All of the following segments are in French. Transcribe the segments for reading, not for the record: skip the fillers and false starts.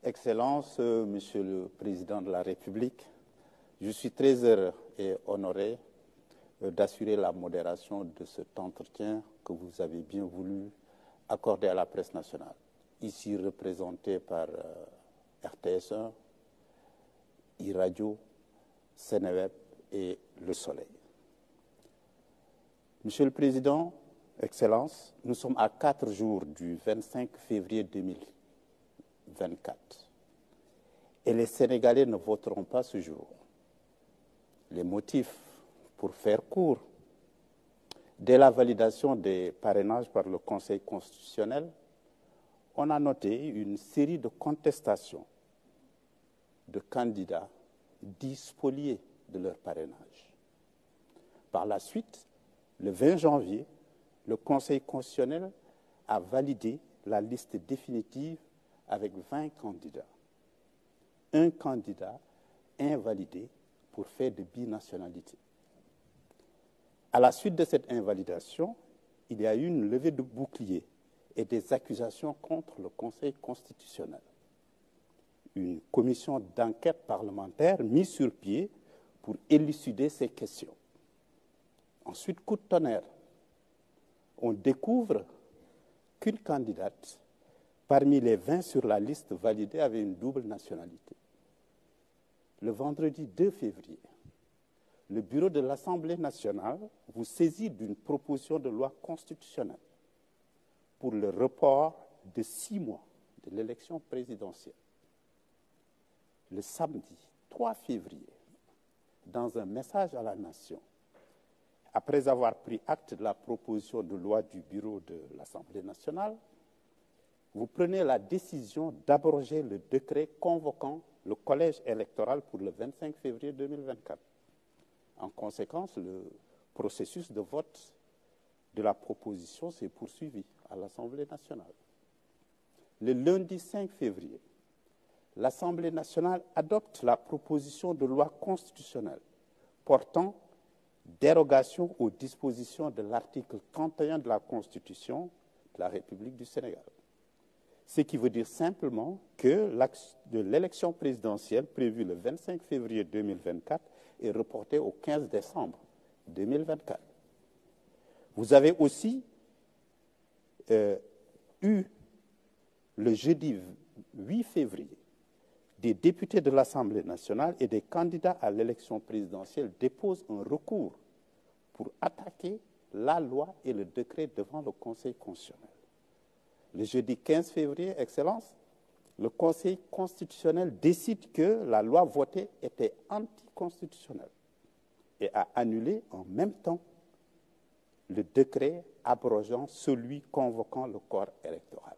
Excellences, Monsieur le Président de la République, je suis très heureux et honoré d'assurer la modération de cet entretien que vous avez bien voulu accorder à la presse nationale, ici représentée par RTS1, iRadio, Seneweb et Le Soleil. Monsieur le Président, Excellences, nous sommes à 4 jours du 25 février 2024 et les Sénégalais ne voteront pas ce jour. Les motifs, pour faire court, dès la validation des parrainages par le Conseil constitutionnel, on a noté une série de contestations de candidats dits spoliés de leur parrainage. Par la suite, le 20 janvier, le Conseil constitutionnel a validé la liste définitive avec 20 candidats. Un candidat invalidé pour fait de binationalité. À la suite de cette invalidation, il y a eu une levée de bouclier et des accusations contre le Conseil constitutionnel. Une commission d'enquête parlementaire mise sur pied pour élucider ces questions. Ensuite, coup de tonnerre, on découvre qu'une candidate parmi les 20 sur la liste validée avait une double nationalité. Le vendredi 2 février, le bureau de l'Assemblée nationale vous saisit d'une proposition de loi constitutionnelle pour le report de 6 mois de l'élection présidentielle. Le samedi 3 février, dans un message à la nation, après avoir pris acte de la proposition de loi du bureau de l'Assemblée nationale, vous prenez la décision d'abroger le décret convoquant le collège électoral pour le 25 février 2024. En conséquence, le processus de vote de la proposition s'est poursuivi à l'Assemblée nationale. Le lundi 5 février, l'Assemblée nationale adopte la proposition de loi constitutionnelle portant dérogation aux dispositions de l'article 31 de la Constitution de la République du Sénégal. Ce qui veut dire simplement que l'élection présidentielle prévue le 25 février 2024 est reportée au 15 décembre 2024. Vous avez aussi eu le jeudi 8 février des députés de l'Assemblée nationale et des candidats à l'élection présidentielle déposent un recours pour attaquer la loi et le décret devant le Conseil constitutionnel. Le jeudi 15 février, Excellence, le Conseil constitutionnel décide que la loi votée était anticonstitutionnelle et a annulé en même temps le décret abrogeant celui convoquant le corps électoral.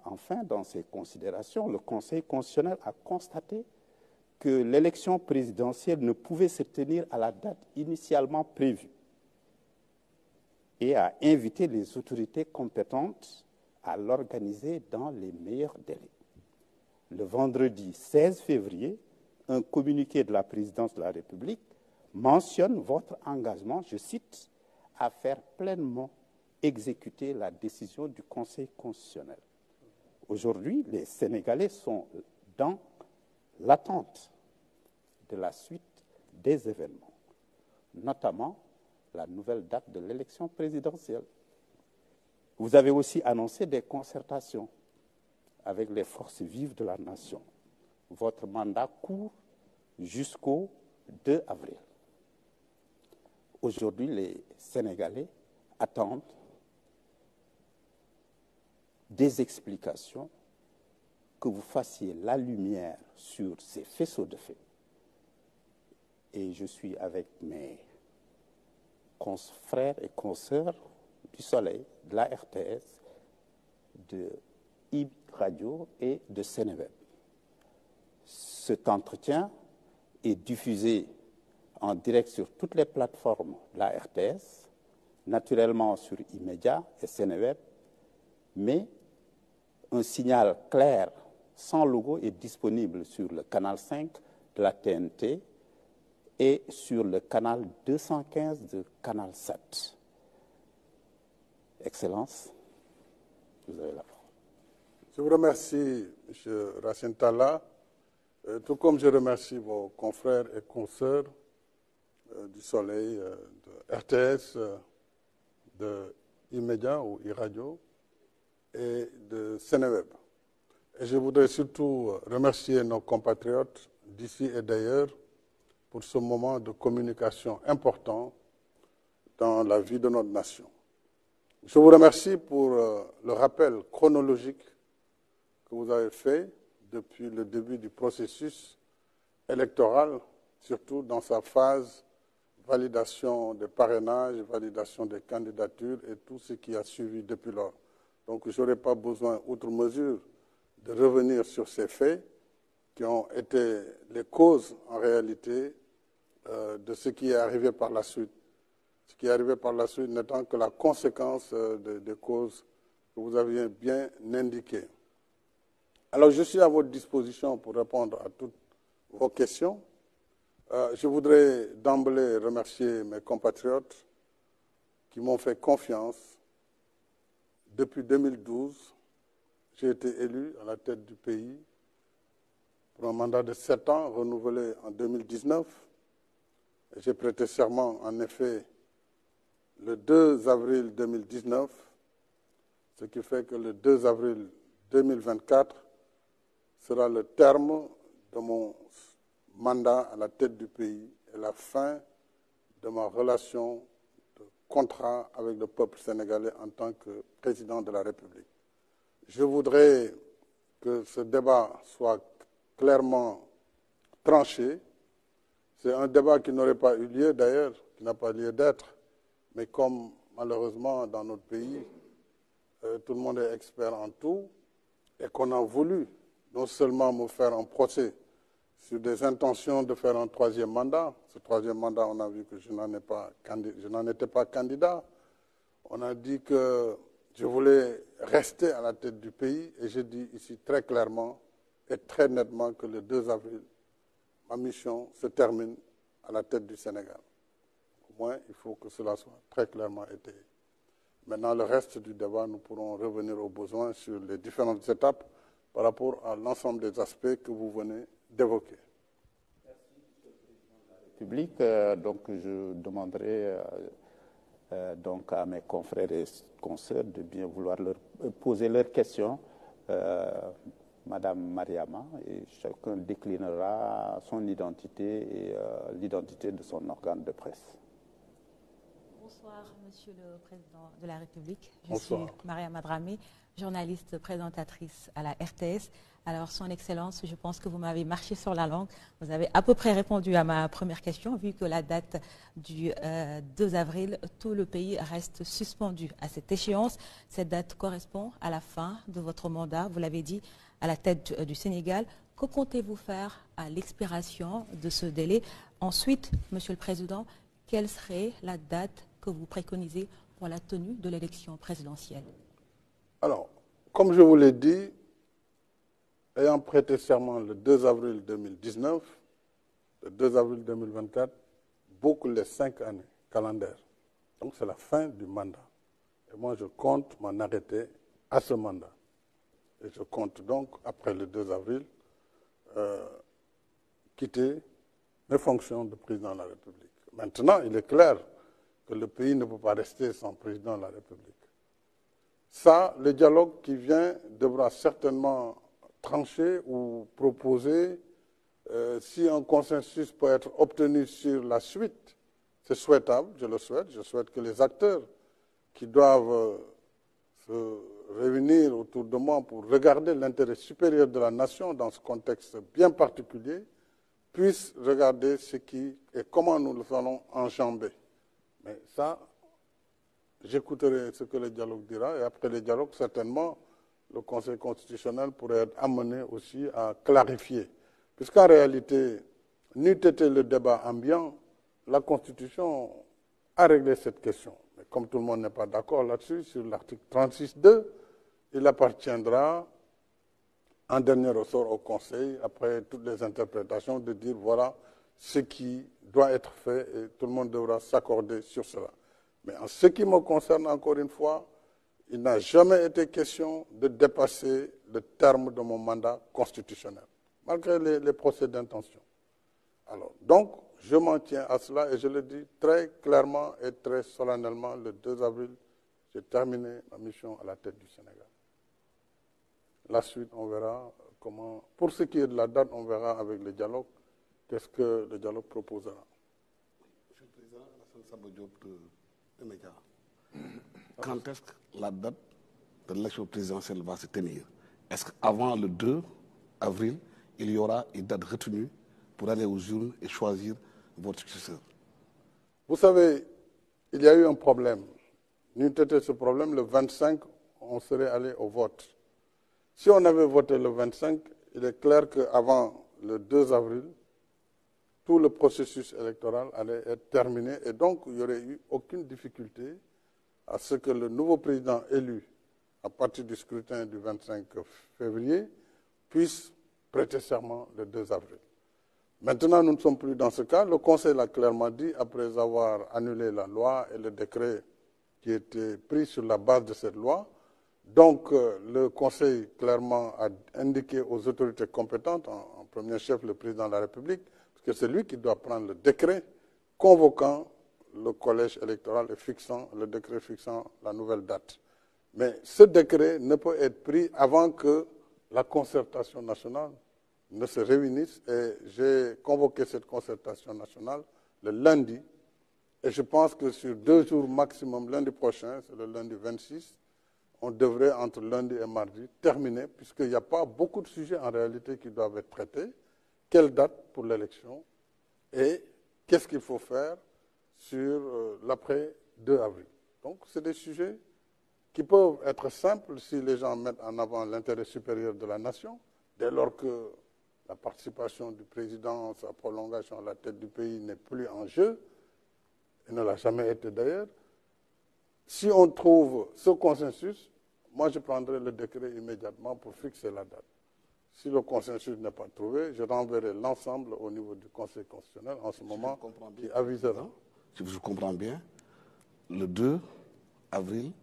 Enfin, dans ses considérations, le Conseil constitutionnel a constaté que l'élection présidentielle ne pouvait se tenir à la date initialement prévue et a invité les autorités compétentes à l'organiser dans les meilleurs délais. Le vendredi 16 février, un communiqué de la présidence de la République mentionne votre engagement, je cite, à faire pleinement exécuter la décision du Conseil constitutionnel. Aujourd'hui, les Sénégalais sont dans l'attente de la suite des événements, notamment la nouvelle date de l'élection présidentielle. Vous avez aussi annoncé des concertations avec les forces vives de la nation. Votre mandat court jusqu'au 2 avril. Aujourd'hui, les Sénégalais attendent des explications, que vous fassiez la lumière sur ces faisceaux de faits. Et je suis avec mes frères et consoeurs du Soleil, de la RTS, de iRadio et de Seneweb. Cet entretien est diffusé en direct sur toutes les plateformes de la RTS, naturellement sur iMédia et Seneweb, mais un signal clair, sans logo, est disponible sur le canal 5 de la TNT et sur le canal 215 de Canal 7. Excellence, vous avez la parole. Je vous remercie, M. Racine Talla, tout comme je remercie vos confrères et consoeurs du Soleil, de RTS, de E-Média ou e-Radio et de Sénéweb. Et je voudrais surtout remercier nos compatriotes d'ici et d'ailleurs pour ce moment de communication important dans la vie de notre nation. Je vous remercie pour le rappel chronologique que vous avez fait depuis le début du processus électoral, surtout dans sa phase validation des parrainages, validation des candidatures et tout ce qui a suivi depuis lors. Donc je n'aurai pas besoin, outre mesure, de revenir sur ces faits qui ont été les causes, en réalité, de ce qui est arrivé par la suite. Ce qui est arrivé par la suite n'étant que la conséquence des causes que vous aviez bien indiquées. Alors, je suis à votre disposition pour répondre à toutes vos questions. Je voudrais d'emblée remercier mes compatriotes qui m'ont fait confiance. Depuis 2012, j'ai été élu à la tête du pays pour un mandat de 7 ans, renouvelé en 2019. J'ai prêté serment, en effet, le 2 avril 2019, ce qui fait que le 2 avril 2024 sera le terme de mon mandat à la tête du pays et la fin de ma relation de contrat avec le peuple sénégalais en tant que président de la République. Je voudrais que ce débat soit clairement tranché. C'est un débat qui n'aurait pas eu lieu d'ailleurs, qui n'a pas lieu d'être, mais comme malheureusement dans notre pays, tout le monde est expert en tout, et qu'on a voulu non seulement me faire un procès sur des intentions de faire un troisième mandat. Ce troisième mandat, on a vu que je n'en étais pas candidat. On a dit que je voulais rester à la tête du pays et je dis ici très clairement et très nettement que le 2 avril, ma mission se termine à la tête du Sénégal. Au moins, il faut que cela soit très clairement étayé. Maintenant, le reste du débat, nous pourrons revenir aux besoins sur les différentes étapes par rapport à l'ensemble des aspects que vous venez d'évoquer. République, donc je demanderai donc à mes confrères et consoeurs de bien vouloir leur poser leurs questions. Madame Mariama, et chacun déclinera son identité et l'identité de son organe de presse. Bonsoir, Monsieur le Président de la République. Je Bonsoir. suis Mariama Dramé, journaliste présentatrice à la RTS. Alors, Son Excellence, je pense que vous m'avez marché sur la langue. Vous avez à peu près répondu à ma première question, vu que la date du 2 avril, tout le pays reste suspendu à cette échéance. Cette date correspond à la fin de votre mandat, vous l'avez dit, à la tête du Sénégal. Que comptez-vous faire à l'expiration de ce délai? Ensuite, Monsieur le Président, quelle serait la date que vous préconisez pour la tenue de l'élection présidentielle? Alors, comme je vous l'ai dit, ayant prêté serment le 2 avril 2019, le 2 avril 2024, boucle les 5 années calendaires. Donc c'est la fin du mandat. Et moi, je compte m'en arrêter à ce mandat. Et je compte donc, après le 2 avril, quitter mes fonctions de président de la République. Maintenant, il est clair que le pays ne peut pas rester sans président de la République. Ça, le dialogue qui vient devra certainement trancher ou proposer, si un consensus peut être obtenu sur la suite, c'est souhaitable, je le souhaite. Je souhaite que les acteurs qui doivent se réunir autour de moi pour regarder l'intérêt supérieur de la nation dans ce contexte bien particulier puissent regarder ce qui et comment nous le allons enjamber. Mais ça, j'écouterai ce que le dialogue dira et après le dialogue, certainement, le Conseil constitutionnel pourrait être amené aussi à clarifier. Puisqu'en réalité, n'eût été le débat ambiant, la Constitution a réglé cette question. Mais comme tout le monde n'est pas d'accord là-dessus, sur l'article 36.2, il appartiendra en dernier ressort au Conseil, après toutes les interprétations, de dire voilà ce qui doit être fait et tout le monde devra s'accorder sur cela. Mais en ce qui me concerne, encore une fois, il n'a jamais été question de dépasser le terme de mon mandat constitutionnel, malgré les procès d'intention. Alors, donc, je m'en tiens à cela et je le dis très clairement et très solennellement, le 2 avril, j'ai terminé ma mission à la tête du Sénégal. La suite, on verra comment... Pour ce qui est de la date, on verra avec le dialogue, qu'est-ce que le dialogue proposera. Monsieur le Président, Alassane Samba Diop de Média. Quand est-ce que la date de l'élection présidentielle va se tenir? Est-ce qu'avant le 2 avril, il y aura une date retenue pour aller aux urnes et choisir votre successeur? Vous savez, il y a eu un problème. N'eût été ce problème, le 25, on serait allé au vote. Si on avait voté le 25, il est clair qu'avant le 2 avril, tout le processus électoral allait être terminé et donc il n'y aurait eu aucune difficulté à ce que le nouveau président élu à partir du scrutin du 25 février puisse prêter serment le 2 avril. Maintenant, nous ne sommes plus dans ce cas. Le Conseil l'a clairement dit, après avoir annulé la loi et le décret qui était pris sur la base de cette loi. Donc, le Conseil clairement a indiqué aux autorités compétentes, en premier chef le président de la République, que c'est lui qui doit prendre le décret convoquant le collège électoral et fixant le décret fixant la nouvelle date. Mais ce décret ne peut être pris avant que la concertation nationale ne se réunisse et j'ai convoqué cette concertation nationale le lundi et je pense que sur 2 jours maximum, lundi prochain, c'est le lundi 26, on devrait entre lundi et mardi terminer puisqu'il n'y a pas beaucoup de sujets en réalité qui doivent être traités. Quelle date pour l'élection et qu'est-ce qu'il faut faire sur l'après 2 avril. Donc c'est des sujets qui peuvent être simples si les gens mettent en avant l'intérêt supérieur de la nation, dès lors que la participation du président, sa prolongation à la tête du pays n'est plus en jeu, et ne l'a jamais été d'ailleurs. Si on trouve ce consensus, moi je prendrai le décret immédiatement pour fixer la date. Si le consensus n'est pas trouvé, je renverrai l'ensemble au niveau du Conseil constitutionnel en ce moment qui avisera. Si je comprends bien, le 2 avril,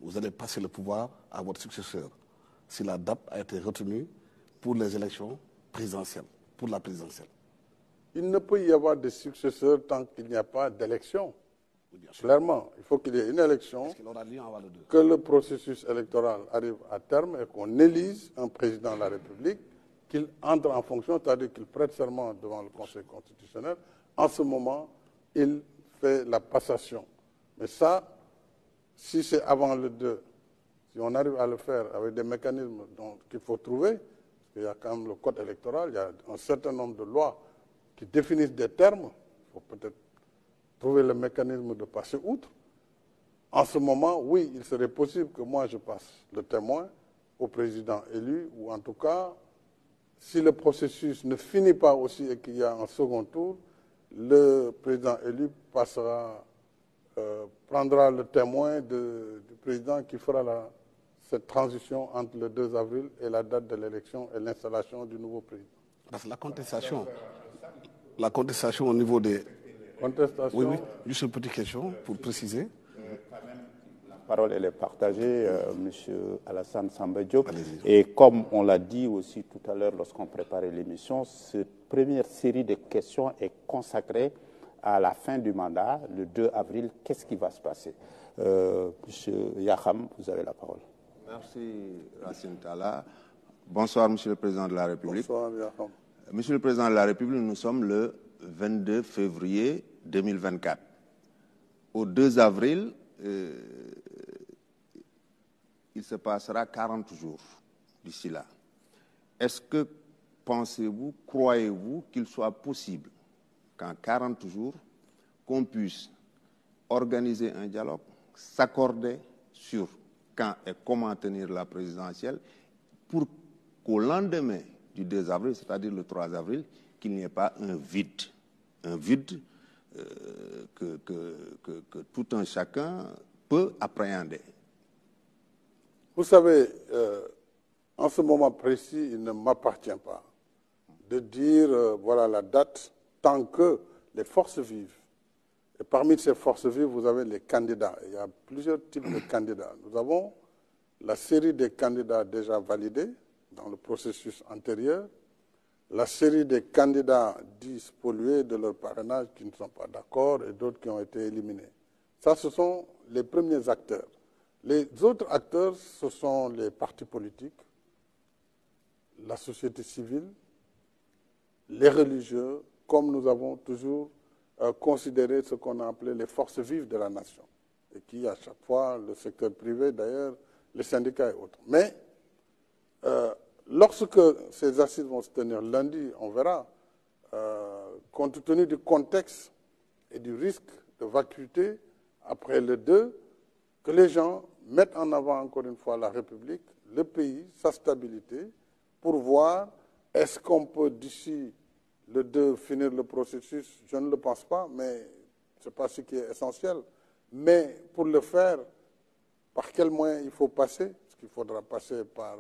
vous allez passer le pouvoir à votre successeur si la date a été retenue pour les élections présidentielles, pour la présidentielle. Il ne peut y avoir de successeur tant qu'il n'y a pas d'élection. Clairement, il faut qu'il y ait une élection, que le processus électoral arrive à terme et qu'on élise un président de la République, qu'il entre en fonction, c'est-à-dire qu'il prête serment devant le Conseil constitutionnel. En ce moment, il fait la passation. Mais ça, si c'est avant le 2, si on arrive à le faire avec des mécanismes qu'il faut trouver, parce qu'il y a quand même le code électoral, il y a un certain nombre de lois qui définissent des termes, il faut peut-être trouver le mécanisme de passer outre. En ce moment, oui, il serait possible que moi je passe le témoin au président élu, ou en tout cas, si le processus ne finit pas aussi et qu'il y a un second tour, le président élu prendra le témoin du président qui fera cette transition entre le 2 avril et la date de l'élection et l'installation du nouveau président. Parce que la contestation au niveau des... Contestation. Oui, juste une petite question pour préciser. La parole elle est partagée, M. Alassane Samba Diop. Et comme on l'a dit aussi tout à l'heure lorsqu'on préparait l'émission, cette première série de questions est consacrée à la fin du mandat, le 2 avril. Qu'est-ce qui va se passer? M. Yakham, vous avez la parole. Merci, Racine Talla. Bonsoir, Monsieur le Président de la République. Bonsoir, Yakham. Monsieur le Président de la République, nous sommes le 22 février 2024. Au 2 avril, il se passera 40 jours d'ici là. Est-ce que pensez-vous, croyez-vous qu'il soit possible qu'en 40 jours, qu'on puisse organiser un dialogue, s'accorder sur quand et comment tenir la présidentielle pour qu'au lendemain du 2 avril, c'est-à-dire le 3 avril, qu'il n'y ait pas un vide que tout un chacun peut appréhender. Vous savez, en ce moment précis, il ne m'appartient pas de dire voilà la date tant que les forces vives. Et parmi ces forces vives, vous avez les candidats. Il y a plusieurs types de candidats. Nous avons la série des candidats déjà validés, dans le processus antérieur, la série des candidats dits spoliés de leur parrainage qui ne sont pas d'accord et d'autres qui ont été éliminés. Ça, ce sont les premiers acteurs. Les autres acteurs, ce sont les partis politiques, la société civile, les religieux, comme nous avons toujours considéré ce qu'on a appelé les forces vives de la nation, et qui, à chaque fois, le secteur privé, d'ailleurs, les syndicats et autres. Mais lorsque ces assises vont se tenir lundi, on verra, compte tenu du contexte et du risque de vacuité après le 2, que les gens mettent en avant encore une fois la République, le pays, sa stabilité, pour voir est-ce qu'on peut d'ici le 2 finir le processus. Je ne le pense pas, mais ce n'est pas ce qui est essentiel. Mais pour le faire, par quels moyens il faut passer? Parce qu'il faudra passer par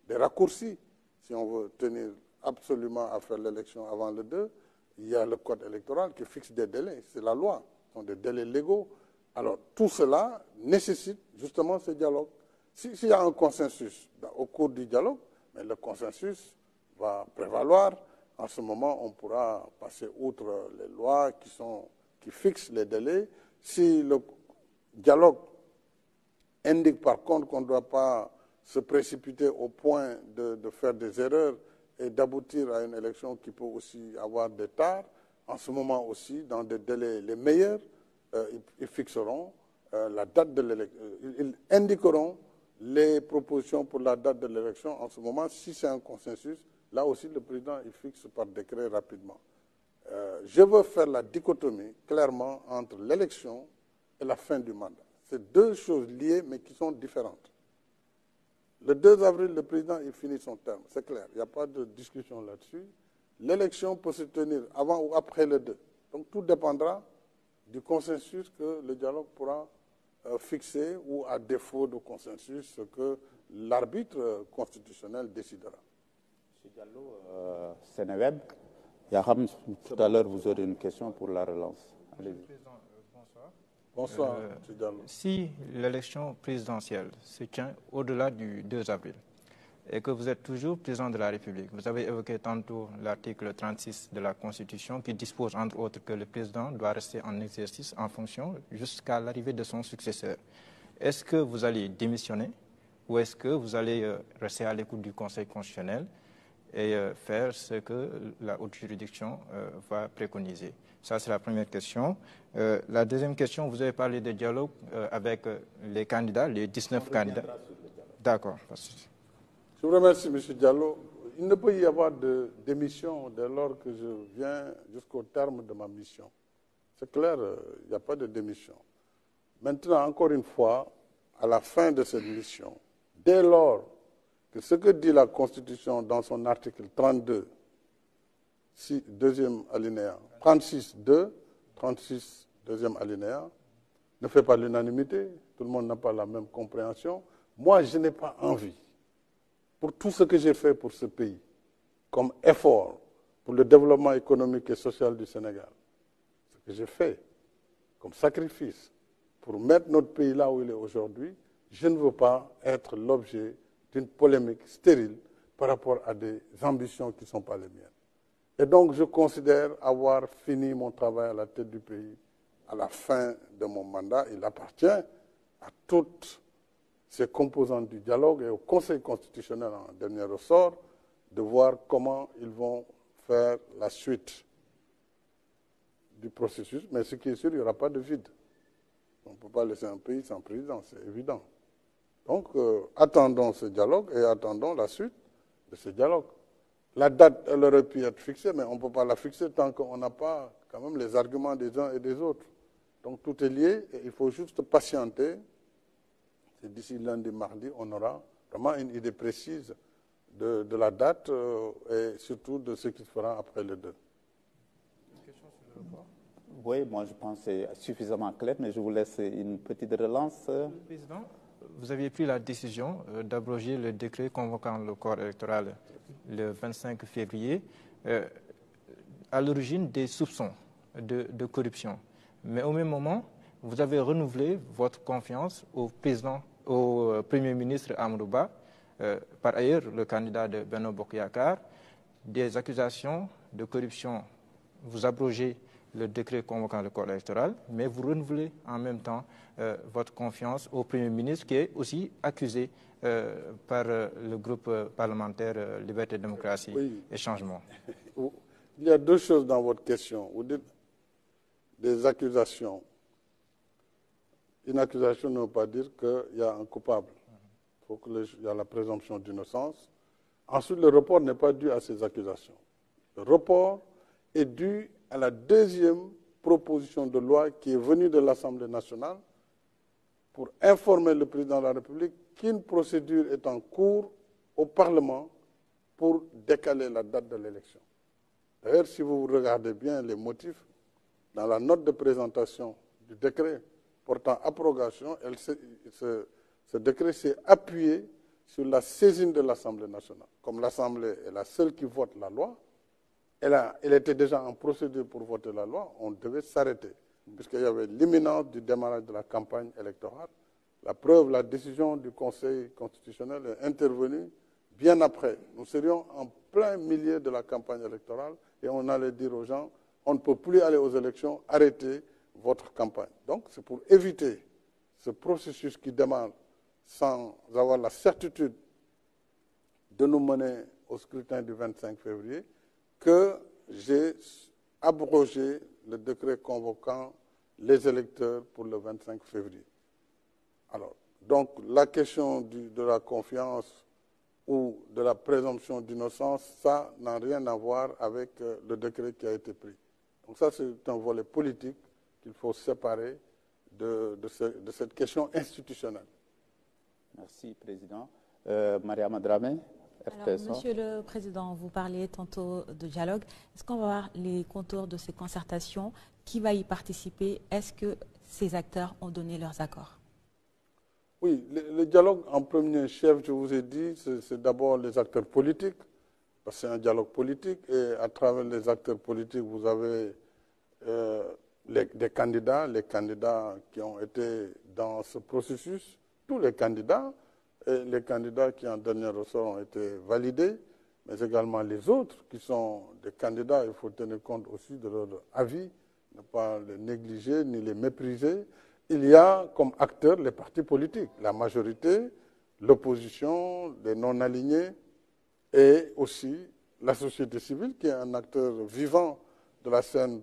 des raccourcis si on veut tenir absolument à faire l'élection avant le 2. Il y a le code électoral qui fixe des délais, c'est la loi, ce sont des délais légaux. Alors tout cela nécessite justement ce dialogue. S'il y a un consensus au cours du dialogue, mais le consensus va prévaloir. En ce moment, on pourra passer outre les lois qui fixent les délais. Si le dialogue indique par contre qu'on ne doit pas se précipiter au point de faire des erreurs et d'aboutir à une élection qui peut aussi avoir des tares, en ce moment aussi, dans des délais les meilleurs, ils fixeront la date de l'élection. Ils indiqueront les propositions pour la date de l'élection. En ce moment, si c'est un consensus, là aussi le président il fixe par décret rapidement. Je veux faire la dichotomie clairement entre l'élection et la fin du mandat. C'est deux choses liées mais qui sont différentes. Le 2 avril, le président il finit son terme, c'est clair, il n'y a pas de discussion là-dessus. L'élection peut se tenir avant ou après le 2. Donc tout dépendra du consensus que le dialogue pourra fixer ou à défaut de consensus, ce que l'arbitre constitutionnel décidera. M. Diallo, Sénéweb, Yaham, tout à l'heure vous aurez une question pour la relance. Allez-y. Bonsoir. Bonsoir, M. Diallo. Si l'élection présidentielle se tient au-delà du 2 avril et que vous êtes toujours président de la République, vous avez évoqué tantôt l'article 36 de la Constitution qui dispose entre autres que le président doit rester en exercice en fonction jusqu'à l'arrivée de son successeur. Est-ce que vous allez démissionner ou est-ce que vous allez rester à l'écoute du Conseil constitutionnel et faire ce que la haute juridiction va préconiser? Ça, c'est la première question. La deuxième question, vous avez parlé de dialogue avec les candidats, les 19 candidats. D'accord. Je vous remercie, M. Diallo. Il ne peut y avoir de démission dès lors que je viens jusqu'au terme de ma mission. C'est clair, il n'y a pas de démission. Maintenant, encore une fois, à la fin de cette mission, dès lors que ce que dit la Constitution dans son article 32, deuxième alinéa, 36, 2, 36, deuxième alinéa, ne fait pas l'unanimité, tout le monde n'a pas la même compréhension. Moi, je n'ai pas envie, pour tout ce que j'ai fait pour ce pays, comme effort pour le développement économique et social du Sénégal, ce que j'ai fait comme sacrifice pour mettre notre pays là où il est aujourd'hui, je ne veux pas être l'objet d'une polémique stérile par rapport à des ambitions qui ne sont pas les miennes. Et donc, je considère avoir fini mon travail à la tête du pays à la fin de mon mandat. Il appartient à toutes ces composantes du dialogue et au Conseil constitutionnel en dernier ressort de voir comment ils vont faire la suite du processus. Mais ce qui est sûr, il n'y aura pas de vide. On ne peut pas laisser un pays sans président, c'est évident. Donc, attendons ce dialogue et attendons la suite de ce dialogue. La date, elle aurait pu être fixée, mais on ne peut pas la fixer tant qu'on n'a pas quand même les arguments des uns et des autres. Donc, tout est lié et il faut juste patienter. Et d'ici lundi, mardi, on aura vraiment une idée précise de la date et surtout de ce qui se fera après le 2. Une question sur le report. Oui, moi je pense que c'est suffisamment clair, mais je vous laisse une petite relance. Président, vous aviez pris la décision d'abroger le décret convoquant le corps électoral le 25 février, à l'origine des soupçons de corruption. Mais au même moment, vous avez renouvelé votre confiance au Premier ministre Amadou Ba Par ailleurs, le candidat de Benno Bokk Yakaar, des accusations de corruption, vous abrogez le décret convoquant le corps électoral, mais vous renouvelez en même temps votre confiance au Premier ministre qui est aussi accusé par le groupe parlementaire Liberté, Démocratie et Changement. Il y a deux choses dans votre question. Vous dites des accusations. Une accusation ne veut pas dire qu'il y a un coupable. Il faut qu'il y a la présomption d'innocence. Ensuite, le report n'est pas dû à ces accusations. Le report est dû à la deuxième proposition de loi qui est venue de l'Assemblée nationale pour informer le président de la République qu'une procédure est en cours au Parlement pour décaler la date de l'élection. D'ailleurs, si vous regardez bien les motifs, dans la note de présentation du décret portant abrogation, ce décret s'est appuyé sur la saisine de l'Assemblée nationale. Comme l'Assemblée est la seule qui vote la loi, elle était déjà en procédure pour voter la loi, on devait s'arrêter, puisqu'il y avait l'imminence du démarrage de la campagne électorale. La preuve, la décision du Conseil constitutionnel est intervenue bien après. Nous serions en plein milieu de la campagne électorale et on allait dire aux gens, on ne peut plus aller aux élections, arrêtez votre campagne. Donc c'est pour éviter ce processus qui démarre sans avoir la certitude de nous mener au scrutin du 25 février que j'ai abrogé le décret convoquant les électeurs pour le 25 février. Alors, donc la question de la confiance ou de la présomption d'innocence, ça n'a rien à voir avec le décret qui a été pris. Donc ça, c'est un volet politique qu'il faut séparer de cette question institutionnelle. Merci, Président. Mariama Dramé, RTS. Monsieur le Président, vous parliez tantôt de dialogue. Est-ce qu'on va voir les contours de ces concertations? Qui va y participer? Est-ce que ces acteurs ont donné leurs accords? Oui, le dialogue en premier chef, je vous ai dit, c'est d'abord les acteurs politiques, parce que c'est un dialogue politique, et à travers les acteurs politiques, vous avez les candidats qui ont été dans ce processus, tous les candidats, et les candidats qui en dernier ressort ont été validés, mais également les autres qui sont des candidats, il faut tenir compte aussi de leur avis, ne pas les négliger ni les mépriser. Il y a comme acteurs les partis politiques, la majorité, l'opposition, les non-alignés et aussi la société civile qui est un acteur vivant de la scène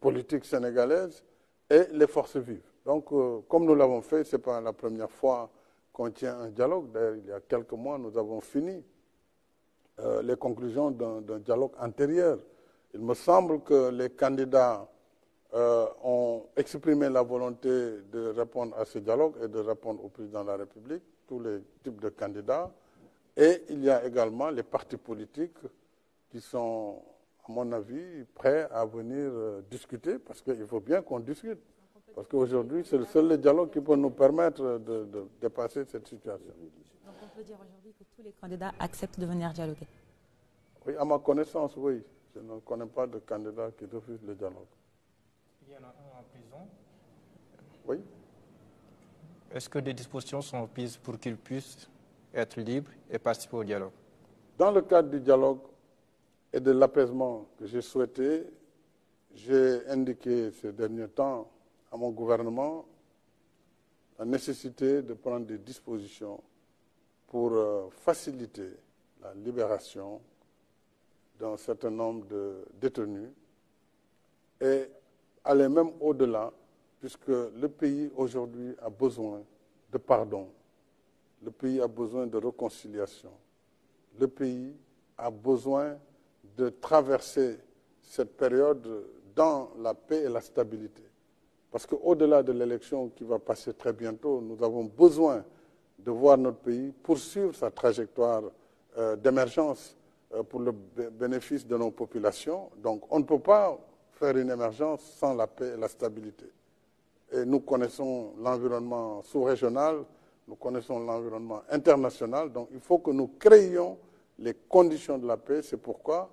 politique sénégalaise et les forces vives. Donc, comme nous l'avons fait, ce n'est pas la première fois qu'on tient un dialogue. D'ailleurs, il y a quelques mois, nous avons fini les conclusions d'un dialogue antérieur. Il me semble que les candidats ont exprimé la volonté de répondre à ce dialogue et de répondre au président de la République, tous les types de candidats. Et il y a également les partis politiques qui sont, à mon avis, prêts à venir discuter, parce qu'il faut bien qu'on discute. Parce qu'aujourd'hui, c'est le seul dialogue qui peut nous permettre de dépasser cette situation. Donc on peut dire aujourd'hui que tous les candidats acceptent de venir dialoguer? Oui, à ma connaissance, oui. Je ne connais pas de candidat qui refuse le dialogue. Il y en a un en prison. Oui. Est-ce que des dispositions sont prises pour qu'il puisse être libre et participer au dialogue? Dans le cadre du dialogue et de l'apaisement que j'ai souhaité, j'ai indiqué ces derniers temps à mon gouvernement la nécessité de prendre des dispositions pour faciliter la libération d'un certain nombre de détenus et aller même au-delà, puisque le pays aujourd'hui a besoin de pardon, le pays a besoin de réconciliation, le pays a besoin de traverser cette période dans la paix et la stabilité. Parce qu'au-delà de l'élection qui va passer très bientôt, nous avons besoin de voir notre pays poursuivre sa trajectoire d'émergence pour le bénéfice de nos populations. Donc on ne peut pas faire une émergence sans la paix et la stabilité. Et nous connaissons l'environnement sous-régional, nous connaissons l'environnement international, donc il faut que nous créions les conditions de la paix. C'est pourquoi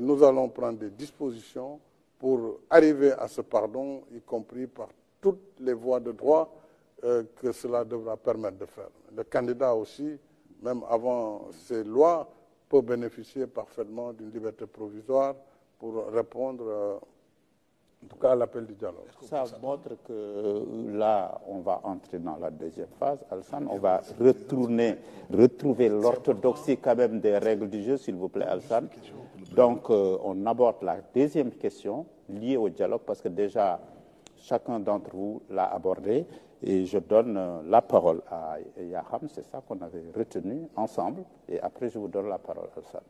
nous allons prendre des dispositions pour arriver à ce pardon, y compris par toutes les voies de droit que cela devra permettre de faire. Le candidat aussi même avant ces lois, peut bénéficier parfaitement d'une liberté provisoire pour répondre, en tout cas, à l'appel du dialogue. Ça montre que là, on va entrer dans la deuxième phase, Alassane. On va retrouver l'orthodoxie quand même des règles du jeu, s'il vous plaît, Alassane. Donc, on aborde la deuxième question liée au dialogue, parce que déjà, chacun d'entre vous l'a abordé. Et je donne la parole à Yaham, c'est ça qu'on avait retenu ensemble. Et après, je vous donne la parole, Alassane.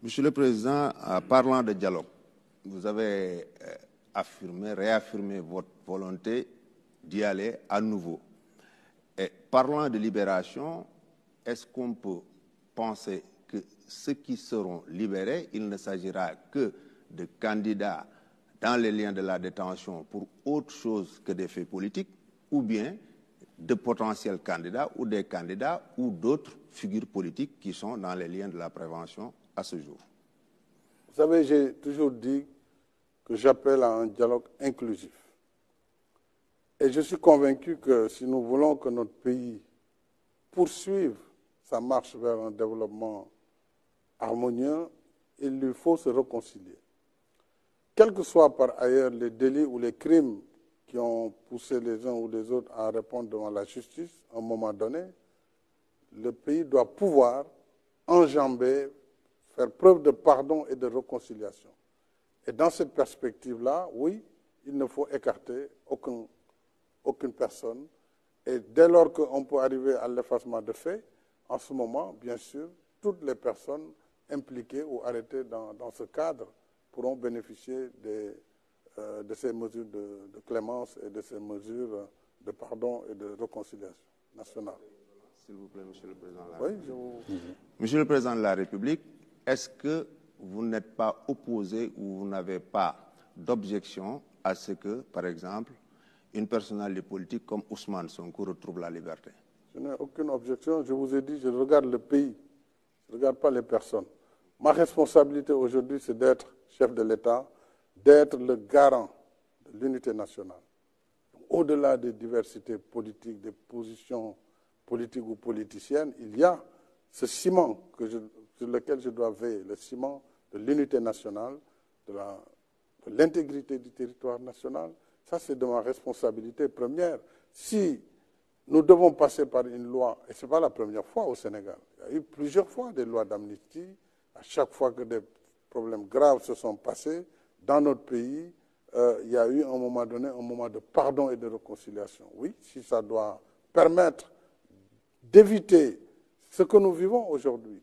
Monsieur le Président, parlant de dialogue, vous avez réaffirmé votre volonté d'y aller à nouveau. Et parlant de libération, est-ce qu'on peut penser que ceux qui seront libérés, il ne s'agira que de candidats dans les liens de la détention pour autre chose que des faits politiques, ou bien de potentiels candidats ou des candidats ou d'autres figures politiques qui sont dans les liens de la prévention à ce jour? Vous savez, j'ai toujours dit que j'appelle à un dialogue inclusif. Et je suis convaincu que si nous voulons que notre pays poursuive sa marche vers un développement harmonieux, il lui faut se réconcilier. Quels que soient par ailleurs les délits ou les crimes qui ont poussé les uns ou les autres à répondre devant la justice, à un moment donné, le pays doit pouvoir enjamber, faire preuve de pardon et de réconciliation. Et dans cette perspective-là, oui, il ne faut écarter aucune personne. Et dès lors qu'on peut arriver à l'effacement de faits, en ce moment, bien sûr, toutes les personnes impliquées ou arrêtées dans ce cadre pourront bénéficier de ces mesures de clémence et de ces mesures de pardon et de réconciliation nationale. S'il vous plaît, Monsieur le Président de la Oui, République. Monsieur le Président de la République, est-ce que vous n'êtes pas opposé ou vous n'avez pas d'objection à ce que, par exemple, une personnalité politique comme Ousmane Sonko retrouve la liberté? Je n'ai aucune objection. Je vous ai dit, je regarde le pays. Je ne regarde pas les personnes. Ma responsabilité aujourd'hui, c'est d'être chef de l'État, d'être le garant de l'unité nationale. Au-delà des diversités politiques, des positions politiques ou politiciennes, il y a ce ciment sur lequel je dois veiller, le ciment de l'unité nationale, de l'intégrité du territoire national. Ça, c'est de ma responsabilité première. Si nous devons passer par une loi, et ce n'est pas la première fois au Sénégal, il y a eu plusieurs fois des lois d'amnistie, à chaque fois que des problèmes graves se sont passés, dans notre pays, il y a eu à un moment donné un moment de pardon et de réconciliation. Oui, si ça doit permettre d'éviter ce que nous vivons aujourd'hui.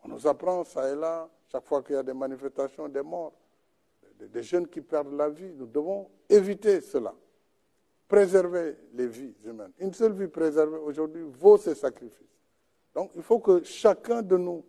On nous apprend ça et là, chaque fois qu'il y a des manifestations, des morts, des jeunes qui perdent la vie. Nous devons éviter cela, préserver les vies humaines. Une seule vie préservée aujourd'hui vaut ses sacrifices. Donc il faut que chacun de nous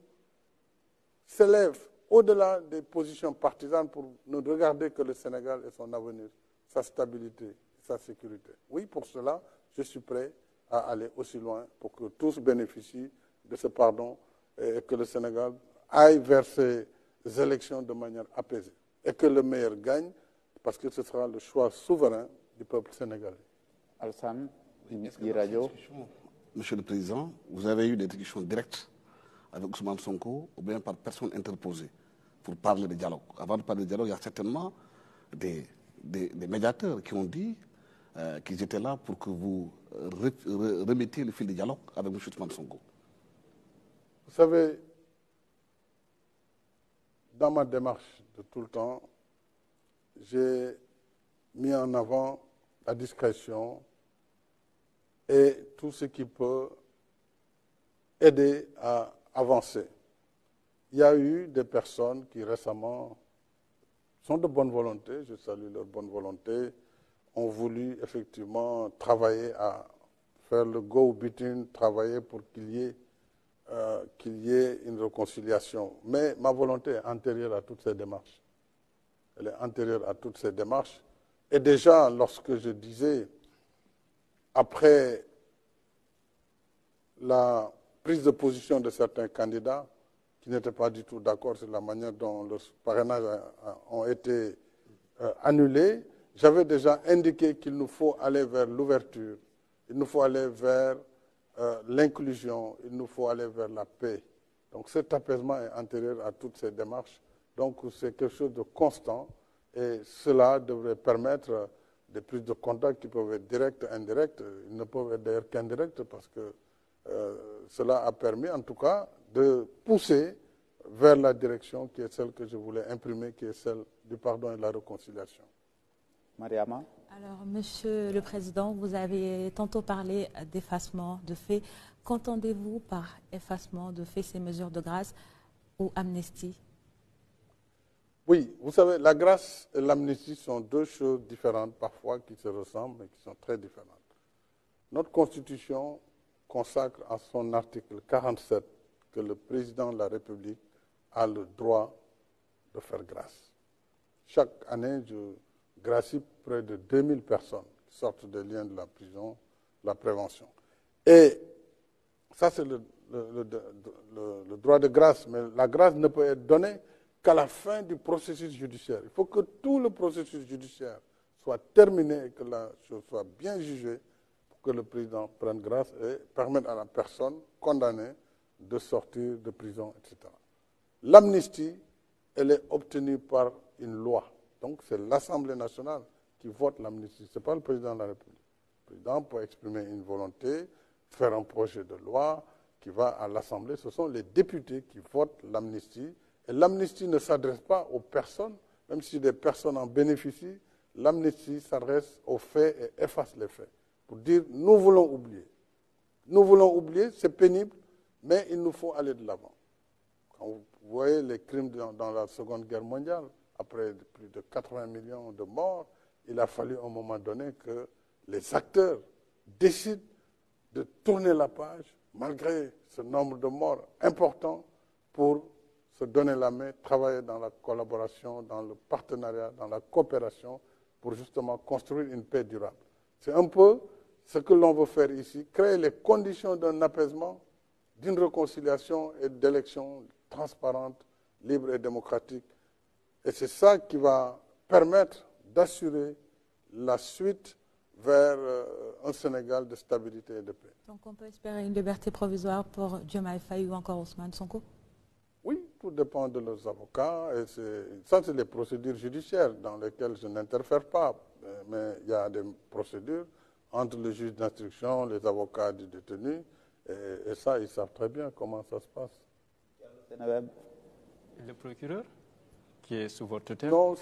s'élève au-delà des positions partisanes pour ne regarder que le Sénégal et son avenir, sa stabilité, sa sécurité. Oui, pour cela, je suis prêt à aller aussi loin pour que tous bénéficient de ce pardon et que le Sénégal aille vers ces élections de manière apaisée. Et que le meilleur gagne, parce que ce sera le choix souverain du peuple sénégalais. Alassane, Radio. Monsieur le Président, vous avez eu des discussions directes avec Ousmane Sonko ou bien par personne interposée pour parler de dialogue. Avant de parler de dialogue, il y a certainement des médiateurs qui ont dit qu'ils étaient là pour que vous remettiez le fil du dialogue avec M. Ousmane Sonko. Vous savez, dans ma démarche de tout le temps, j'ai mis en avant la discrétion et tout ce qui peut aider à avancer. Il y a eu des personnes qui récemment sont de bonne volonté, je salue leur bonne volonté, ont voulu effectivement travailler à faire le go-between, travailler pour qu'il y ait une réconciliation. Mais ma volonté est antérieure à toutes ces démarches. Elle est antérieure à toutes ces démarches. Et déjà, lorsque je disais, après la prise de position de certains candidats qui n'étaient pas du tout d'accord sur la manière dont leurs parrainages ont été annulés, j'avais déjà indiqué qu'il nous faut aller vers l'ouverture, il nous faut aller vers l'inclusion, il nous faut aller vers la paix. Donc cet apaisement est antérieur à toutes ces démarches. Donc c'est quelque chose de constant et cela devrait permettre des prises de contact qui peuvent être directes, indirectes. Ils ne peuvent être d'ailleurs qu'indirectes parce que cela a permis en tout cas de pousser vers la direction qui est celle que je voulais imprimer, qui est celle du pardon et de la réconciliation. Mariama? Alors, Monsieur le Président, vous avez tantôt parlé d'effacement de faits. Qu'entendez-vous par effacement de faits, ces mesures de grâce ou amnistie? Oui, vous savez, la grâce et l'amnistie sont deux choses différentes parfois qui se ressemblent mais qui sont très différentes. Notre Constitution consacre en son article 47 que le président de la République a le droit de faire grâce. Chaque année, je gracie près de 2000 personnes qui sortent des liens de la prison, de la prévention. Et ça, c'est le droit de grâce, mais la grâce ne peut être donnée qu'à la fin du processus judiciaire. Il faut que tout le processus judiciaire soit terminé et que la chose soit bien jugée pour que le président prenne grâce et permette à la personne condamnée de sortir de prison, etc. L'amnistie, elle est obtenue par une loi. Donc c'est l'Assemblée nationale qui vote l'amnistie. Ce n'est pas le président de la République. Le président peut exprimer une volonté, faire un projet de loi qui va à l'Assemblée. Ce sont les députés qui votent l'amnistie. Et l'amnistie ne s'adresse pas aux personnes, même si des personnes en bénéficient. L'amnistie s'adresse aux faits et efface les faits. Pour dire, nous voulons oublier. Nous voulons oublier, c'est pénible, mais il nous faut aller de l'avant. Quand vous voyez les crimes dans la Seconde Guerre mondiale, après plus de 80 millions de morts, il a fallu à un moment donné que les acteurs décident de tourner la page, malgré ce nombre de morts important, pour se donner la main, travailler dans la collaboration, dans le partenariat, dans la coopération, pour justement construire une paix durable. C'est un peu ce que l'on veut faire ici, créer les conditions d'un apaisement, d'une réconciliation et d'élections transparentes, libres et démocratiques. Et c'est ça qui va permettre d'assurer la suite vers un Sénégal de stabilité et de paix. Donc on peut espérer une liberté provisoire pour Diomaye Faye ou encore Ousmane Sonko? Oui, tout dépend de leurs avocats. Et ça, c'est les procédures judiciaires dans lesquelles je n'interfère pas. Mais il y a des procédures entre le juge d'instruction, les avocats du détenu. Et ça, ils savent très bien comment ça se passe. Le procureur qui est sous votre tutelle? Non,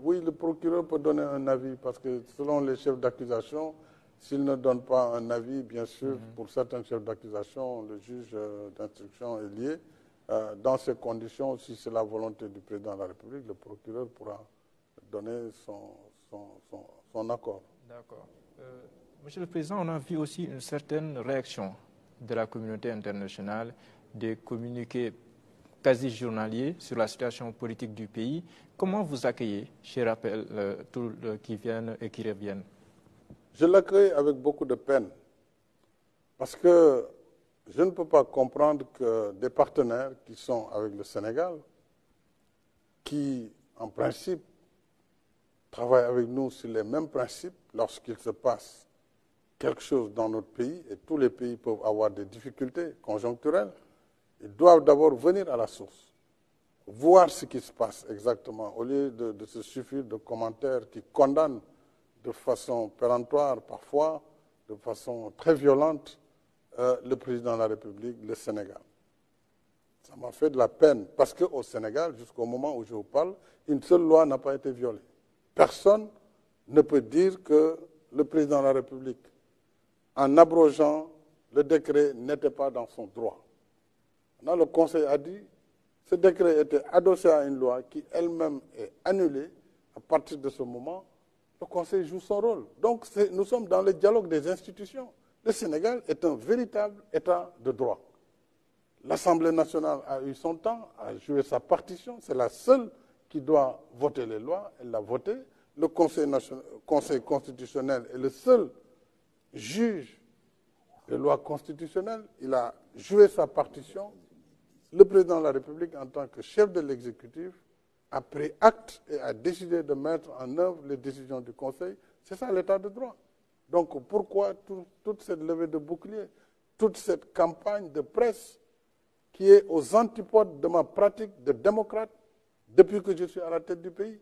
oui, le procureur peut donner un avis parce que selon les chefs d'accusation, s'il ne donne pas un avis, bien sûr, pour certains chefs d'accusation, le juge d'instruction est lié. Dans ces conditions, si c'est la volonté du président de la République, le procureur pourra donner son accord. D'accord. Monsieur le Président, on a vu aussi une certaine réaction de la communauté internationale, des communiqués quasi journaliers sur la situation politique du pays. Comment vous accueillez, je rappelle, tous qui viennent et qui reviennent? Je l'accueille avec beaucoup de peine parce que je ne peux pas comprendre que des partenaires qui sont avec le Sénégal, qui en principe travaillent avec nous sur les mêmes principes, lorsqu'il se passe quelque chose dans notre pays, et tous les pays peuvent avoir des difficultés conjoncturelles, ils doivent d'abord venir à la source, voir ce qui se passe exactement, au lieu de se suffire de commentaires qui condamnent de façon péremptoire, parfois de façon très violente, le président de la République, le Sénégal. Ça m'a fait de la peine, parce qu'au Sénégal, jusqu'au moment où je vous parle, une seule loi n'a pas été violée. Personne ne peut dire que le président de la République, en abrogeant le décret, n'était pas dans son droit. Là, le Conseil a dit que ce décret était adossé à une loi qui elle-même est annulée. À partir de ce moment, le Conseil joue son rôle. Donc, nous sommes dans le dialogue des institutions. Le Sénégal est un véritable État de droit. L'Assemblée nationale a eu son temps, a joué sa partition. C'est la seule qui doit voter les lois. Elle l'a voté. Le Conseil constitutionnel est le seul juge des lois constitutionnelles. Il a joué sa partition. Le président de la République, en tant que chef de l'exécutif, a pris acte et a décidé de mettre en œuvre les décisions du Conseil. C'est ça l'état de droit. Donc pourquoi toute cette levée de bouclier? toute cette campagne de presse qui est aux antipodes de ma pratique de démocrate depuis que je suis à la tête du pays.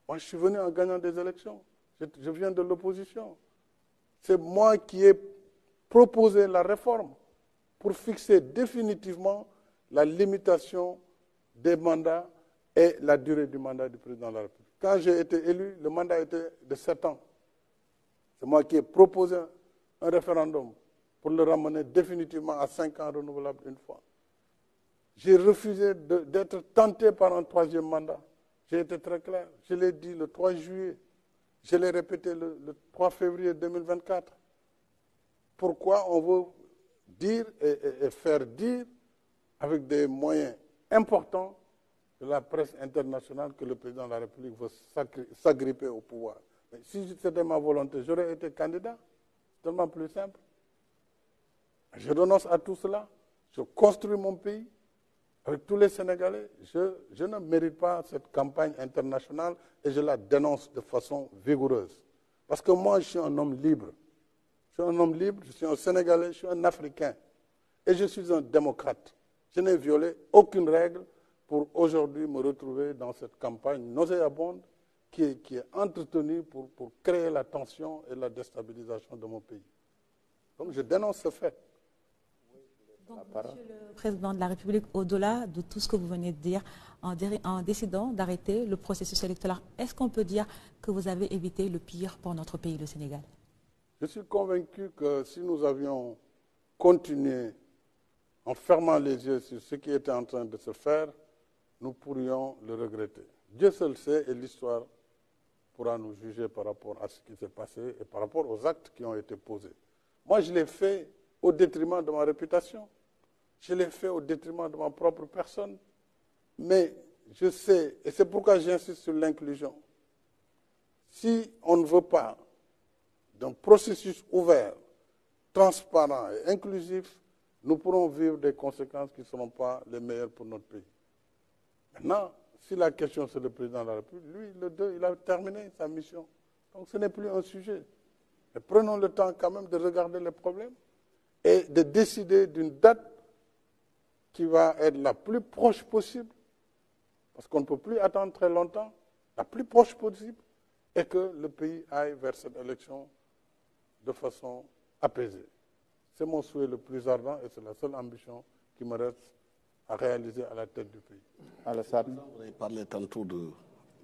Moi, je suis venu en gagnant des élections. Je viens de l'opposition. C'est moi qui ai proposé la réforme pour fixer définitivement la limitation des mandats et la durée du mandat du président de la République. Quand j'ai été élu, le mandat était de 7 ans. C'est moi qui ai proposé un référendum pour le ramener définitivement à 5 ans renouvelable une fois. J'ai refusé d'être tenté par un 3e mandat. J'ai été très clair. Je l'ai dit le 3 juillet. Je l'ai répété le 3 février 2024. Pourquoi on veut dire et faire dire avec des moyens importants de la presse internationale que le président de la République veut s'agripper au pouvoir. Mais si c'était ma volonté, j'aurais été candidat. C'est tellement plus simple. Je renonce à tout cela. Je construis mon pays avec tous les Sénégalais. Je ne mérite pas cette campagne internationale et je la dénonce de façon vigoureuse. Parce que moi, je suis un homme libre. Je suis un homme libre, je suis un Sénégalais, je suis un Africain. Et je suis un démocrate. Je n'ai violé aucune règle pour aujourd'hui me retrouver dans cette campagne nauséabonde qui est entretenue pour créer la tension et la déstabilisation de mon pays. Donc je dénonce ce fait. Donc, Monsieur le Président de la République, au-delà de tout ce que vous venez de dire, en décidant d'arrêter le processus électoral, est-ce qu'on peut dire que vous avez évité le pire pour notre pays, le Sénégal? Je suis convaincu que si nous avions continué en fermant les yeux sur ce qui était en train de se faire, nous pourrions le regretter. Dieu seul sait et l'histoire pourra nous juger par rapport à ce qui s'est passé et par rapport aux actes qui ont été posés. Moi, je l'ai fait au détriment de ma réputation. Je l'ai fait au détriment de ma propre personne. Mais je sais, et c'est pourquoi j'insiste sur l'inclusion. Si on ne veut pas d'un processus ouvert, transparent et inclusif, nous pourrons vivre des conséquences qui ne seront pas les meilleures pour notre pays. Maintenant, si la question c'est le président de la République, lui, le 2, il a terminé sa mission. Donc ce n'est plus un sujet. Mais prenons le temps quand même de regarder les problèmes et de décider d'une date qui va être la plus proche possible, parce qu'on ne peut plus attendre très longtemps, la plus proche possible, et que le pays aille vers cette élection de façon apaisée. C'est mon souhait le plus ardent et c'est la seule ambition qui me reste à réaliser à la tête du pays. Alassane. Vous avez parlé tantôt de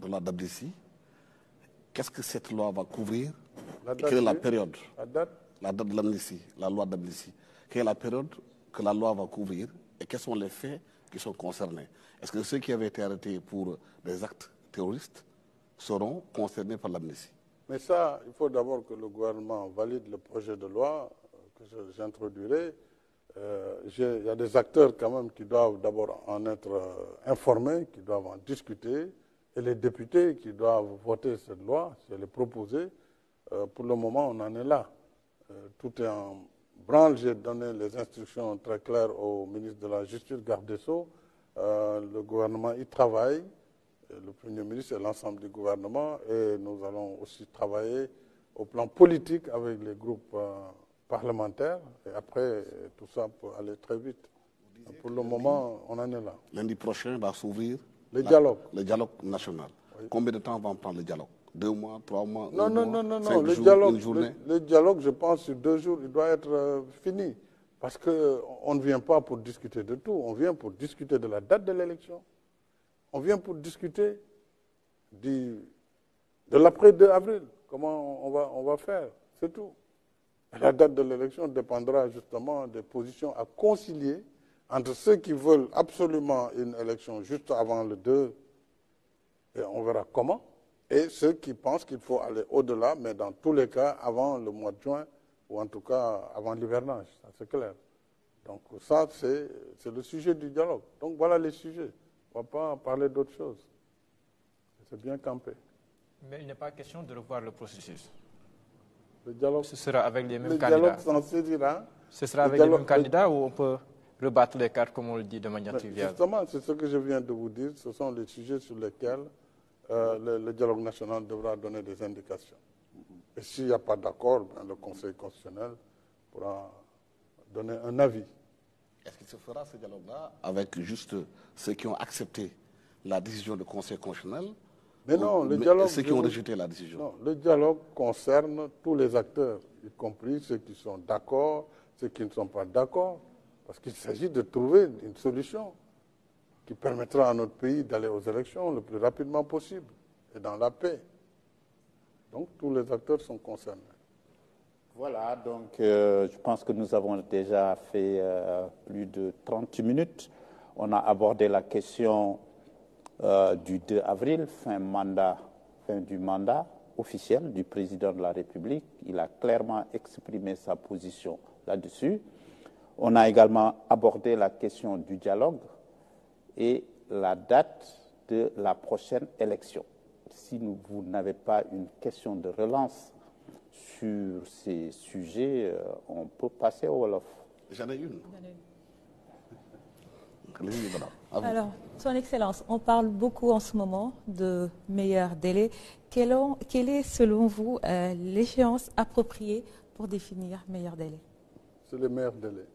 la DABDC. Qu'est-ce que cette loi va couvrir? Quelle est la période? La date de l'amnistie, la loi d'amnistie. Quelle est la période que la loi va couvrir et quels sont les faits qui sont concernés? Est-ce que ceux qui avaient été arrêtés pour des actes terroristes seront concernés par l'amnistie? Mais ça, il faut d'abord que le gouvernement valide le projet de loi que j'introduirai. Il y a des acteurs quand même qui doivent d'abord en être informés, qui doivent en discuter, et les députés qui doivent voter cette loi, si elle est proposée. Pour le moment, on en est là. Tout est en branle. J'ai donné les instructions très claires au ministre de la Justice, garde des Sceaux. Le gouvernement y travaille, le Premier ministre et l'ensemble du gouvernement, et nous allons aussi travailler au plan politique avec les groupes parlementaires, et après, tout ça peut aller très vite. Pour le moment, on en est là. Lundi prochain va s'ouvrir le dialogue national. Oui. Combien de temps va en prendre le dialogue? 2 mois, 3 mois, Non, 5 jours, dialogue, une journée? le dialogue, je pense, sur 2 jours, il doit être fini. Parce qu'on ne vient pas pour discuter de tout, on vient pour discuter de la date de l'élection. On vient pour discuter de l'après 2 avril, comment on va faire, c'est tout. Et la date de l'élection dépendra justement des positions à concilier entre ceux qui veulent absolument une élection juste avant le 2, et on verra comment, et ceux qui pensent qu'il faut aller au-delà, mais dans tous les cas avant le mois de juin, ou en tout cas avant l'hivernage, ça c'est clair. Donc ça, c'est le sujet du dialogue. Donc voilà les sujets. On ne va pas parler d'autre chose. C'est bien campé. Mais il n'est pas question de revoir le processus. Le dialogue, Ce sera avec les mêmes le candidats. dialogue s'en saisira. Ce sera avec les mêmes candidats ou on peut rebattre les cartes comme on le dit de manière triviale? Justement, c'est ce que je viens de vous dire. Ce sont les sujets sur lesquels le dialogue national devra donner des indications. Et s'il n'y a pas d'accord, le Conseil constitutionnel pourra donner un avis. Est-ce qu'il se fera ce dialogue-là avec juste ceux qui ont accepté la décision du Conseil constitutionnel? Mais non, le dialogue... Ceux qui ont rejeté la décision. Non, le dialogue concerne tous les acteurs, y compris ceux qui sont d'accord, ceux qui ne sont pas d'accord, parce qu'il s'agit de trouver une solution qui permettra à notre pays d'aller aux élections le plus rapidement possible et dans la paix. Donc tous les acteurs sont concernés. Voilà, donc je pense que nous avons déjà fait plus de 30 minutes. On a abordé la question du 2 avril, fin du mandat officiel du président de la République. Il a clairement exprimé sa position là-dessus. On a également abordé la question du dialogue et la date de la prochaine élection. Si vous n'avez pas une question de relance sur ces sujets, on peut passer au Wolof. J'en ai une. Alors, Son Excellence, on parle beaucoup en ce moment de meilleurs délais. Quelle est, selon vous, l'échéance appropriée pour définir meilleur délai? C'est le meilleur délai.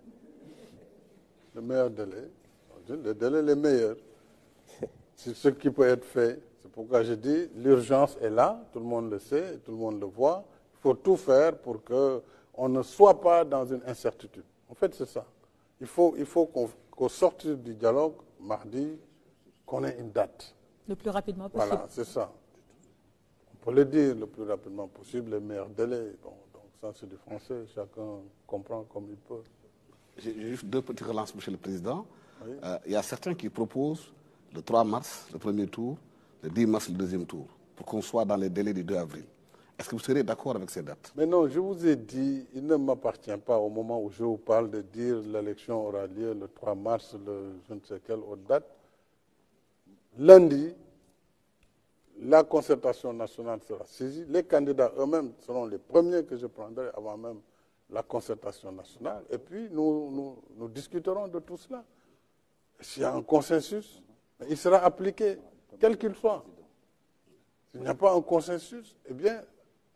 Le meilleur délai. Le délai les meilleurs. C'est ce qui peut être fait. C'est pourquoi je dis l'urgence est là, tout le monde le sait, tout le monde le voit. Il faut tout faire pour qu'on ne soit pas dans une incertitude. En fait, c'est ça. Il faut qu'au sortir du dialogue, mardi, qu'on ait une date. Le plus rapidement possible. Voilà, c'est ça. On peut le dire le plus rapidement possible, les meilleurs délais. Bon, donc ça, c'est du français, chacun comprend comme il peut. J'ai juste deux petites relances, Monsieur le Président. Oui. Il y a certains qui proposent le 3 mars, le premier tour, le 10 mars, le deuxième tour, pour qu'on soit dans les délais du 2 avril. Est-ce que vous serez d'accord avec ces dates? Mais non, je vous ai dit, il ne m'appartient pas au moment où je vous parle de dire l'élection aura lieu le 3 mars, je ne sais quelle autre date. Lundi, la concertation nationale sera saisie. Les candidats eux-mêmes seront les premiers que je prendrai avant même la concertation nationale. Et puis, nous discuterons de tout cela. S'il y a un consensus, il sera appliqué, quel qu'il soit. S'il n'y a pas un consensus, eh bien,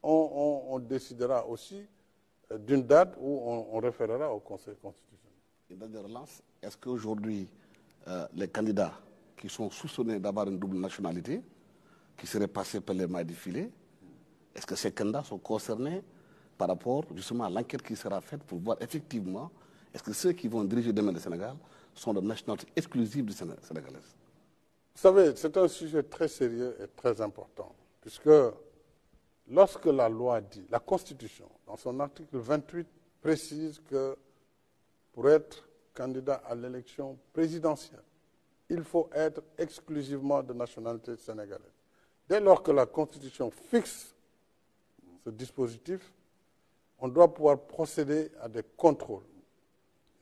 on décidera aussi d'une date où on référera au Conseil constitutionnel. Une dernière relance. Est-ce qu'aujourd'hui, les candidats qui sont soupçonnés d'avoir une double nationalité, qui seraient passés par les mailles du filet, est-ce que ces candidats sont concernés par rapport justement à l'enquête qui sera faite pour voir effectivement est-ce que ceux qui vont diriger demain le Sénégal sont de nationalité exclusive du sénégalaise? Vous savez, c'est un sujet très sérieux et très important, puisque lorsque la loi dit, la Constitution, dans son article 28, précise que pour être candidat à l'élection présidentielle, il faut être exclusivement de nationalité sénégalaise. Dès lors que la Constitution fixe ce dispositif, on doit pouvoir procéder à des contrôles.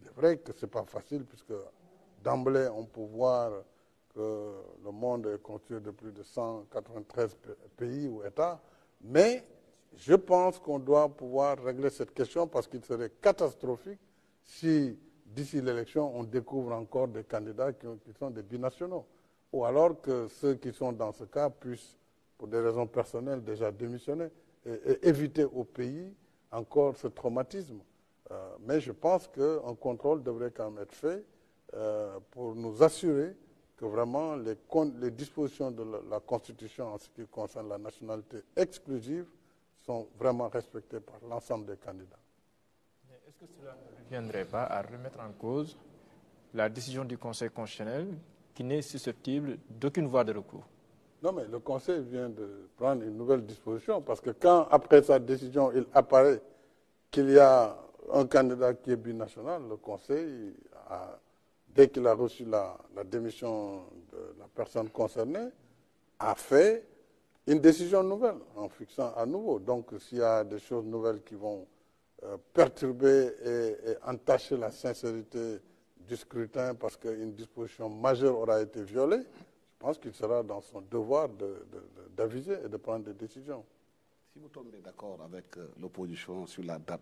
Il est vrai que ce n'est pas facile, puisque d'emblée, on peut voir que le monde est constitué de plus de 193 pays ou États, mais je pense qu'on doit pouvoir régler cette question parce qu'il serait catastrophique si, d'ici l'élection, on découvre encore des candidats qui sont des binationaux. Ou alors que ceux qui sont dans ce cas puissent, pour des raisons personnelles, déjà démissionner et éviter au pays encore ce traumatisme. Mais je pense qu'un contrôle devrait quand même être fait pour nous assurer que vraiment les dispositions de la Constitution en ce qui concerne la nationalité exclusive sont vraiment respectées par l'ensemble des candidats. Est-ce que cela ne viendrait pas à remettre en cause la décision du Conseil constitutionnel qui n'est susceptible d'aucune voie de recours? Non, mais le Conseil vient de prendre une nouvelle disposition parce que quand, après sa décision, il apparaît qu'il y a un candidat qui est binational, le Conseil dès qu'il a reçu la démission de la personne concernée, a fait une décision nouvelle en fixant à nouveau. Donc, s'il y a des choses nouvelles qui vont perturber et entacher la sincérité du scrutin parce qu'une disposition majeure aura été violée, je pense qu'il sera dans son devoir d'aviser et de prendre des décisions. Si vous tombez d'accord avec l'opposition sur la date,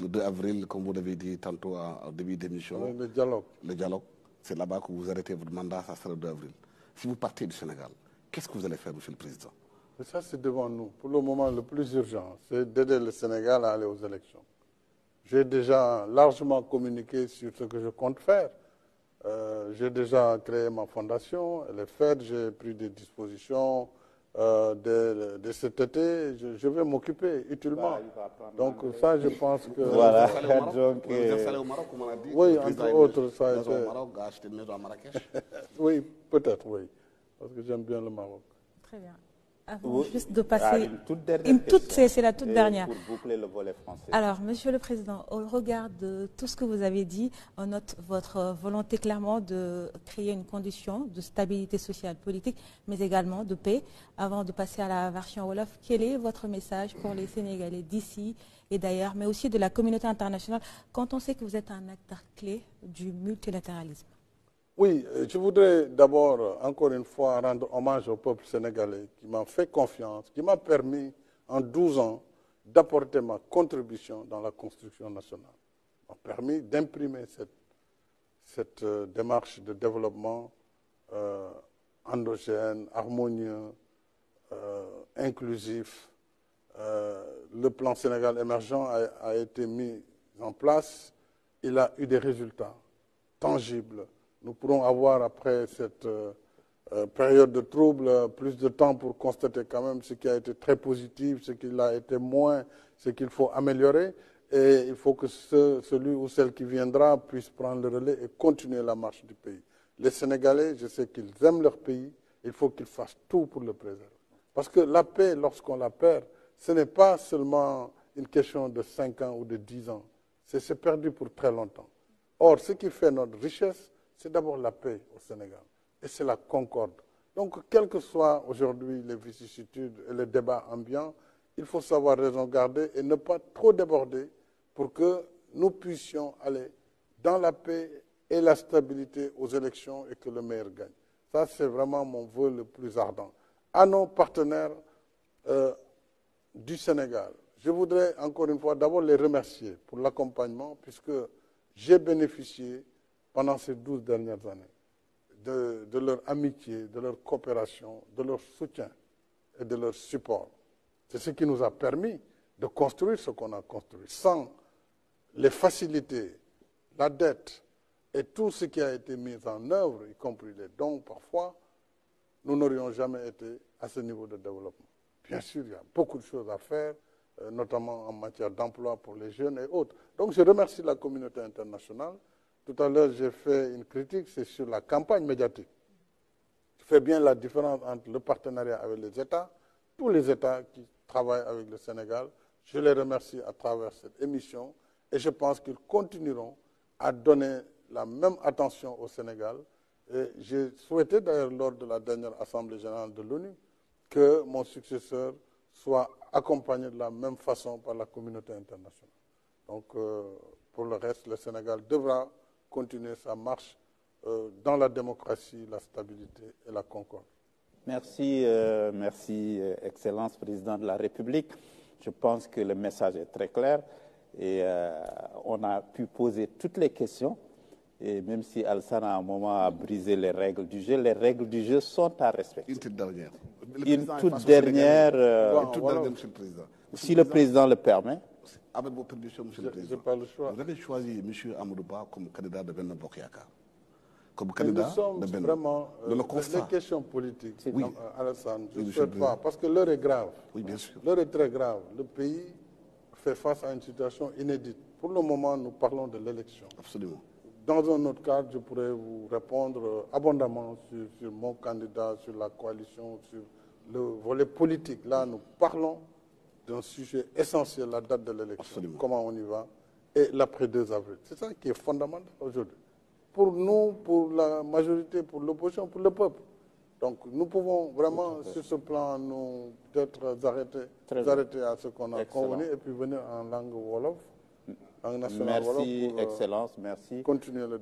le 2 avril, comme vous l'avez dit tantôt au début d'émission. Le dialogue. Le dialogue, c'est là-bas que vous arrêtez votre mandat, ça sera le 2 avril. Si vous partez du Sénégal, qu'est-ce que vous allez faire, Monsieur le Président? Et ça, c'est devant nous. Pour le moment, le plus urgent, c'est d'aider le Sénégal à aller aux élections. J'ai déjà largement communiqué sur ce que je compte faire. J'ai déjà créé ma fondation, elle est faite, j'ai pris des dispositions de cet été, je vais m'occuper utilement. Donc ça, je pense que... Voilà, donc... Vous êtes installé au Maroc, comme on a dit. Oui, entre autres, ça a été... au Maroc, a acheté une maison à Marrakech. Oui, peut-être, oui, parce que j'aime bien le Maroc. Très bien. Avant juste de passer... une toute dernière c'est la toute dernière. Pour boucler le volet français. Alors, Monsieur le Président, au regard de tout ce que vous avez dit, on note votre volonté clairement de créer une condition de stabilité sociale, politique, mais également de paix. Avant de passer à la version Wolof, quel est votre message pour les Sénégalais d'ici et d'ailleurs, mais aussi de la communauté internationale, quand on sait que vous êtes un acteur clé du multilatéralisme? Oui, je voudrais d'abord, encore une fois, rendre hommage au peuple sénégalais qui m'a fait confiance, qui m'a permis en 12 ans d'apporter ma contribution dans la construction nationale. M'a permis d'imprimer cette démarche de développement endogène, harmonieux, inclusif. Le plan Sénégal émergent a été mis en place. Il a eu des résultats tangibles. Nous pourrons avoir, après cette période de trouble, plus de temps pour constater quand même ce qui a été très positif, ce qui a été moins, ce qu'il faut améliorer. Et il faut que celui ou celle qui viendra puisse prendre le relais et continuer la marche du pays. Les Sénégalais, je sais qu'ils aiment leur pays, il faut qu'ils fassent tout pour le préserver. Parce que la paix, lorsqu'on la perd, ce n'est pas seulement une question de 5 ans ou de 10 ans. C'est perdu pour très longtemps. Or, ce qui fait notre richesse, c'est d'abord la paix au Sénégal. Et c'est la concorde. Donc, quelles que soient aujourd'hui les vicissitudes et les débats ambiants, il faut savoir raison garder et ne pas trop déborder pour que nous puissions aller dans la paix et la stabilité aux élections et que le meilleur gagne. Ça, c'est vraiment mon vœu le plus ardent. À nos partenaires du Sénégal, je voudrais encore une fois d'abord les remercier pour l'accompagnement puisque j'ai bénéficié pendant ces 12 dernières années de leur amitié, de leur coopération, de leur soutien et de leur support. C'est ce qui nous a permis de construire ce qu'on a construit. Sans les facilités, la dette et tout ce qui a été mis en œuvre, y compris les dons parfois, nous n'aurions jamais été à ce niveau de développement. Bien sûr, il y a beaucoup de choses à faire, notamment en matière d'emploi pour les jeunes et autres. Donc je remercie la communauté internationale. Tout à l'heure, j'ai fait une critique, c'est sur la campagne médiatique. Je fais bien la différence entre le partenariat avec les États, tous les États qui travaillent avec le Sénégal. Je les remercie à travers cette émission et je pense qu'ils continueront à donner la même attention au Sénégal. Et j'ai souhaité d'ailleurs lors de la dernière Assemblée générale de l'ONU que mon successeur soit accompagné de la même façon par la communauté internationale. Donc, pour le reste, le Sénégal devra continuer sa marche dans la démocratie, la stabilité et la concorde. Merci, merci, Excellence Président de la République. Je pense que le message est très clair et on a pu poser toutes les questions. Et même si Alassane à un moment a brisé les règles du jeu sont à respecter. Une toute dernière. Une toute dernière. Monsieur le Président. Si le Président le permet. Avec vos permissions, Monsieur le Président. Pas le choix. Vous avez choisi M. Amadouba comme candidat de Benno Bokk Yakaar. Comme candidat nous sommes de Benno. Vraiment, les questions politiques, oui. Alassane, je ne souhaite pas, parce que l'heure est grave. Oui, bien sûr. L'heure est très grave. Le pays fait face à une situation inédite. Pour le moment, nous parlons de l'élection. Absolument. Dans un autre cadre, je pourrais vous répondre abondamment sur mon candidat, sur la coalition, sur le volet politique. Là, nous parlons d'un sujet essentiel, la date de l'élection, comment on y va, et l'après 2 avril. C'est ça qui est fondamental aujourd'hui. Pour nous, pour la majorité, pour l'opposition, pour le peuple. Donc nous pouvons vraiment, sur ce plan, nous peut-être arrêter à ce qu'on a convenu et puis venir en langue Wolof, langue nationale Merci, Wolof, pour Excellence, merci. continuer le